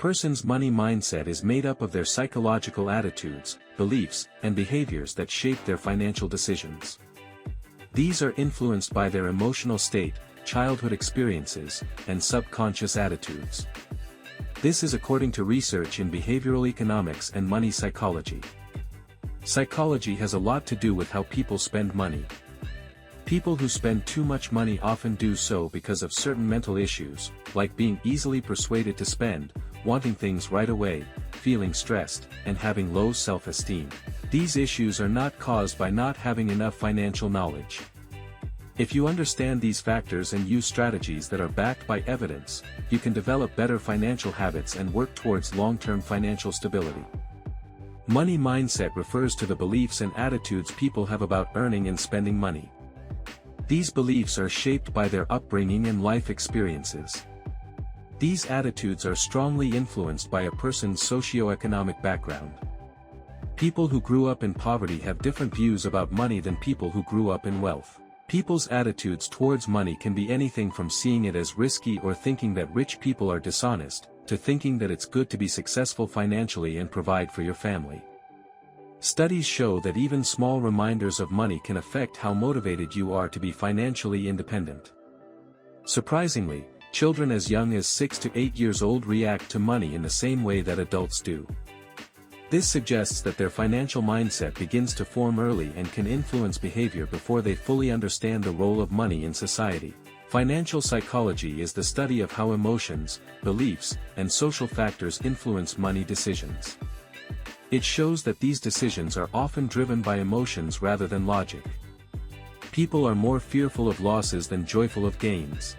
person's money mindset is made up of their psychological attitudes, beliefs, and behaviors that shape their financial decisions. These are influenced by their emotional state, childhood experiences, and subconscious attitudes. This is according to research in behavioral economics and money psychology. Psychology has a lot to do with how people spend money. People who spend too much money often do so because of certain mental issues, like being easily persuaded to spend, wanting things right away, feeling stressed, and having low self-esteem. These issues are not caused by not having enough financial knowledge. If you understand these factors and use strategies that are backed by evidence, you can develop better financial habits and work towards long-term financial stability. Money mindset refers to the beliefs and attitudes people have about earning and spending money. These beliefs are shaped by their upbringing and life experiences. These attitudes are strongly influenced by a person's socioeconomic background. People who grew up in poverty have different views about money than people who grew up in wealth. People's attitudes towards money can be anything from seeing it as risky or thinking that rich people are dishonest, to thinking that it's good to be successful financially and provide for your family. Studies show that even small reminders of money can affect how motivated you are to be financially independent. Surprisingly, children as young as 6 to 8 years old react to money in the same way that adults do. This suggests that their financial mindset begins to form early and can influence behavior before they fully understand the role of money in society. Financial psychology is the study of how emotions, beliefs, and social factors influence money decisions. It shows that these decisions are often driven by emotions rather than logic. People are more fearful of losses than joyful of gains.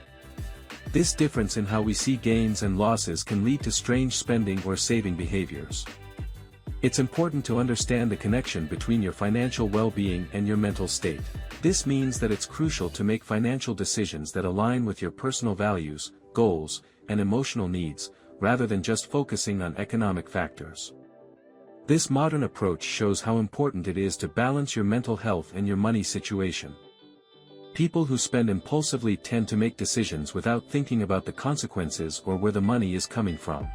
This difference in how we see gains and losses can lead to strange spending or saving behaviors. It's important to understand the connection between your financial well-being and your mental state. This means that it's crucial to make financial decisions that align with your personal values, goals, and emotional needs, rather than just focusing on economic factors. This modern approach shows how important it is to balance your mental health and your money situation. People who spend impulsively tend to make decisions without thinking about the consequences or where the money is coming from.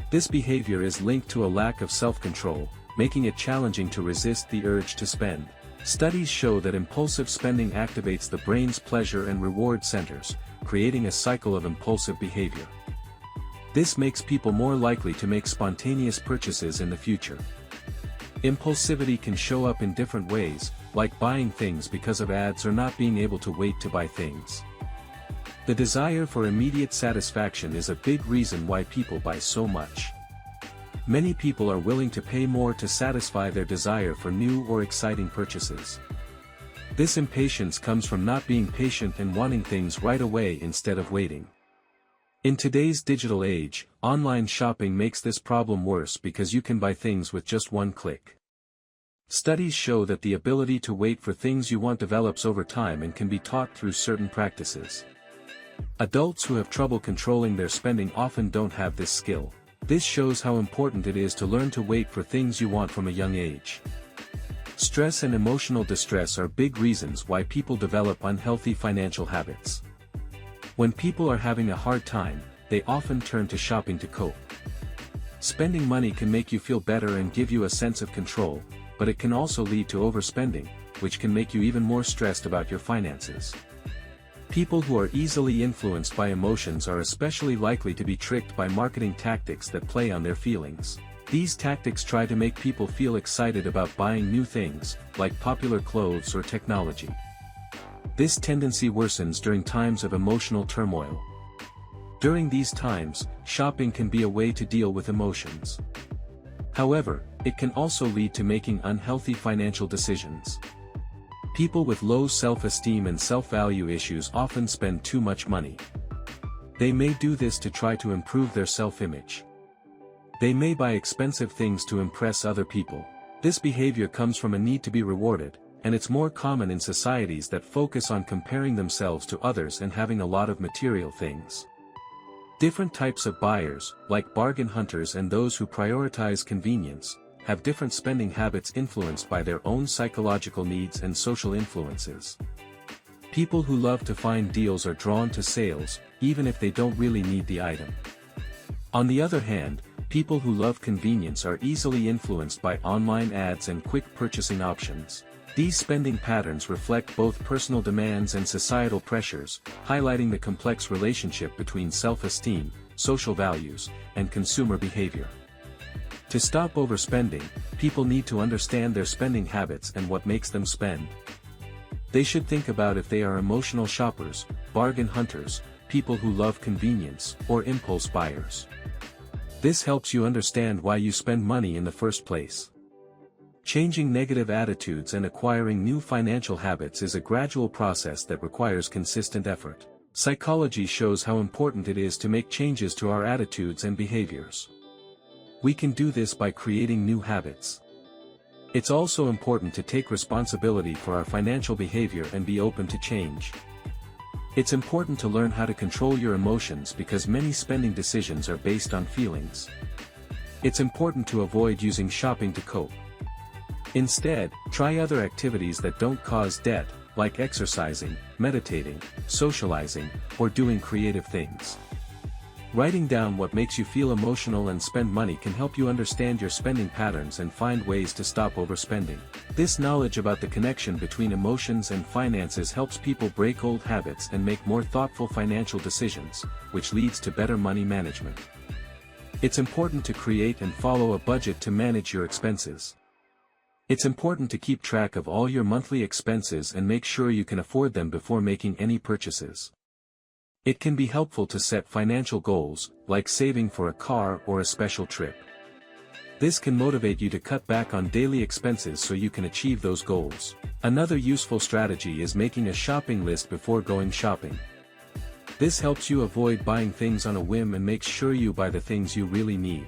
This behavior is linked to a lack of self-control, making it challenging to resist the urge to spend. Studies show that impulsive spending activates the brain's pleasure and reward centers, creating a cycle of impulsive behavior. This makes people more likely to make spontaneous purchases in the future. Impulsivity can show up in different ways, like buying things because of ads or not being able to wait to buy things. The desire for immediate satisfaction is a big reason why people buy so much. Many people are willing to pay more to satisfy their desire for new or exciting purchases. This impatience comes from not being patient and wanting things right away instead of waiting. In today's digital age, online shopping makes this problem worse because you can buy things with just one click. Studies show that the ability to wait for things you want develops over time and can be taught through certain practices. Adults who have trouble controlling their spending often don't have this skill. This shows how important it is to learn to wait for things you want from a young age. Stress and emotional distress are big reasons why people develop unhealthy financial habits. When people are having a hard time, they often turn to shopping to cope. Spending money can make you feel better and give you a sense of control, but it can also lead to overspending, which can make you even more stressed about your finances. People who are easily influenced by emotions are especially likely to be tricked by marketing tactics that play on their feelings. These tactics try to make people feel excited about buying new things, like popular clothes or technology. This tendency worsens during times of emotional turmoil. During these times, shopping can be a way to deal with emotions. However, it can also lead to making unhealthy financial decisions. People with low self-esteem and self-value issues often spend too much money. They may do this to try to improve their self-image. They may buy expensive things to impress other people. This behavior comes from a need to be rewarded, and it's more common in societies that focus on comparing themselves to others and having a lot of material things. Different types of buyers, like bargain hunters and those who prioritize convenience, have different spending habits influenced by their own psychological needs and social influences. People who love to find deals are drawn to sales, even if they don't really need the item. On the other hand, people who love convenience are easily influenced by online ads and quick purchasing options. These spending patterns reflect both personal demands and societal pressures, highlighting the complex relationship between self-esteem, social values, and consumer behavior. To stop overspending, people need to understand their spending habits and what makes them spend. They should think about if they are emotional shoppers, bargain hunters, people who love convenience, or impulse buyers. This helps you understand why you spend money in the first place. Changing negative attitudes and acquiring new financial habits is a gradual process that requires consistent effort. Psychology shows how important it is to make changes to our attitudes and behaviors. We can do this by creating new habits. It's also important to take responsibility for our financial behavior and be open to change. It's important to learn how to control your emotions because many spending decisions are based on feelings. It's important to avoid using shopping to cope. Instead, try other activities that don't cause debt, like exercising, meditating, socializing, or doing creative things. Writing down what makes you feel emotional and spend money can help you understand your spending patterns and find ways to stop overspending. This knowledge about the connection between emotions and finances helps people break old habits and make more thoughtful financial decisions, which leads to better money management. It's important to create and follow a budget to manage your expenses. It's important to keep track of all your monthly expenses and make sure you can afford them before making any purchases. It can be helpful to set financial goals, like saving for a car or a special trip. This can motivate you to cut back on daily expenses so you can achieve those goals. Another useful strategy is making a shopping list before going shopping. This helps you avoid buying things on a whim and makes sure you buy the things you really need.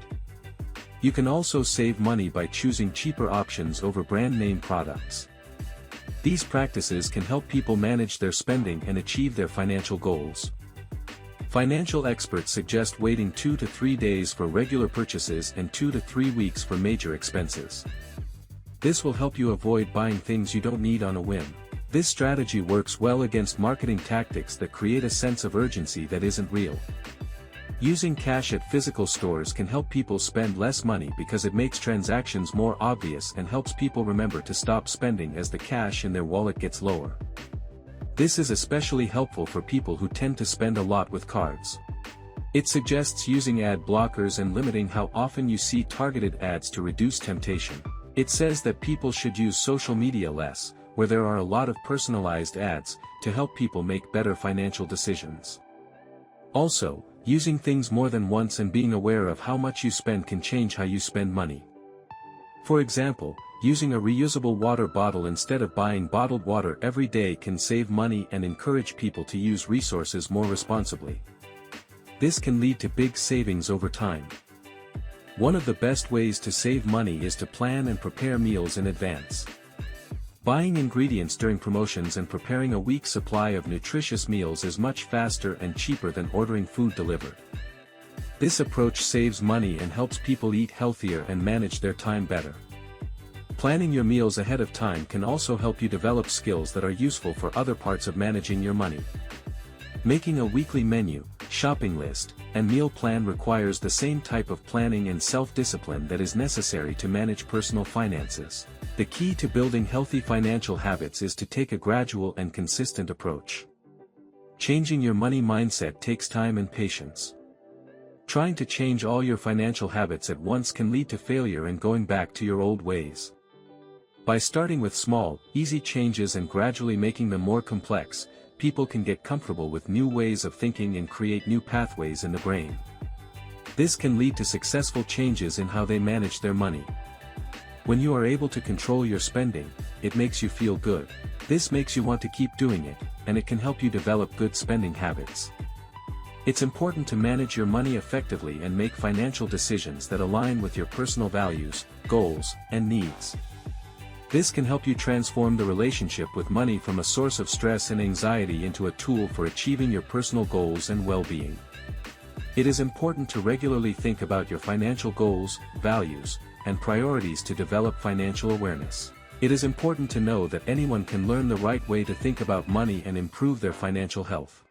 You can also save money by choosing cheaper options over brand name products. These practices can help people manage their spending and achieve their financial goals. Financial experts suggest waiting 2 to 3 days for regular purchases and 2 to 3 weeks for major expenses. This will help you avoid buying things you don't need on a whim. This strategy works well against marketing tactics that create a sense of urgency that isn't real. Using cash at physical stores can help people spend less money because it makes transactions more obvious and helps people remember to stop spending as the cash in their wallet gets lower. This is especially helpful for people who tend to spend a lot with cards. It suggests using ad blockers and limiting how often you see targeted ads to reduce temptation. It says that people should use social media less, where there are a lot of personalized ads, to help people make better financial decisions. Also, using things more than once and being aware of how much you spend can change how you spend money. For example, using a reusable water bottle instead of buying bottled water every day can save money and encourage people to use resources more responsibly. This can lead to big savings over time. One of the best ways to save money is to plan and prepare meals in advance. Buying ingredients during promotions and preparing a week's supply of nutritious meals is much faster and cheaper than ordering food delivered. This approach saves money and helps people eat healthier and manage their time better. Planning your meals ahead of time can also help you develop skills that are useful for other parts of managing your money. Making a weekly menu, shopping list, and meal plan requires the same type of planning and self-discipline that is necessary to manage personal finances. The key to building healthy financial habits is to take a gradual and consistent approach. Changing your money mindset takes time and patience. Trying to change all your financial habits at once can lead to failure and going back to your old ways. By starting with small, easy changes and gradually making them more complex, people can get comfortable with new ways of thinking and create new pathways in the brain. This can lead to successful changes in how they manage their money. When you are able to control your spending, it makes you feel good. This makes you want to keep doing it, and it can help you develop good spending habits. It's important to manage your money effectively and make financial decisions that align with your personal values, goals, and needs. This can help you transform the relationship with money from a source of stress and anxiety into a tool for achieving your personal goals and well-being. It is important to regularly think about your financial goals, values, and priorities to develop financial awareness. It is important to know that anyone can learn the right way to think about money and improve their financial health.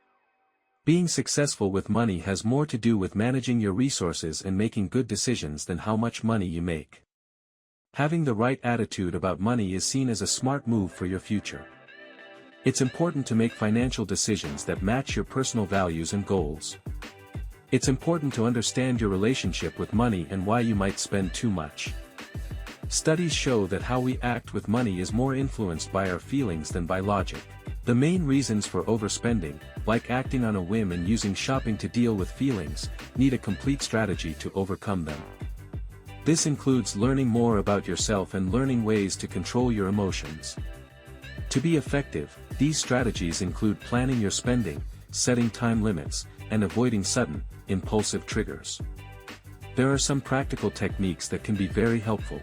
Being successful with money has more to do with managing your resources and making good decisions than how much money you make. Having the right attitude about money is seen as a smart move for your future. It's important to make financial decisions that match your personal values and goals. It's important to understand your relationship with money and why you might spend too much. Studies show that how we act with money is more influenced by our feelings than by logic. The main reasons for overspending, like acting on a whim and using shopping to deal with feelings, need a complete strategy to overcome them. This includes learning more about yourself and learning ways to control your emotions. To be effective, these strategies include planning your spending, setting time limits, and avoiding sudden, impulsive triggers. There are some practical techniques that can be very helpful.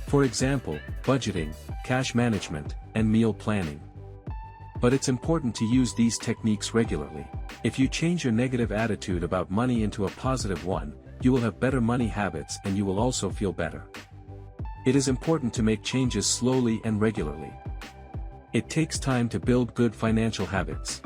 For example, budgeting, cash management, and meal planning. But it's important to use these techniques regularly. If you change your negative attitude about money into a positive one, you will have better money habits and you will also feel better. It is important to make changes slowly and regularly. It takes time to build good financial habits.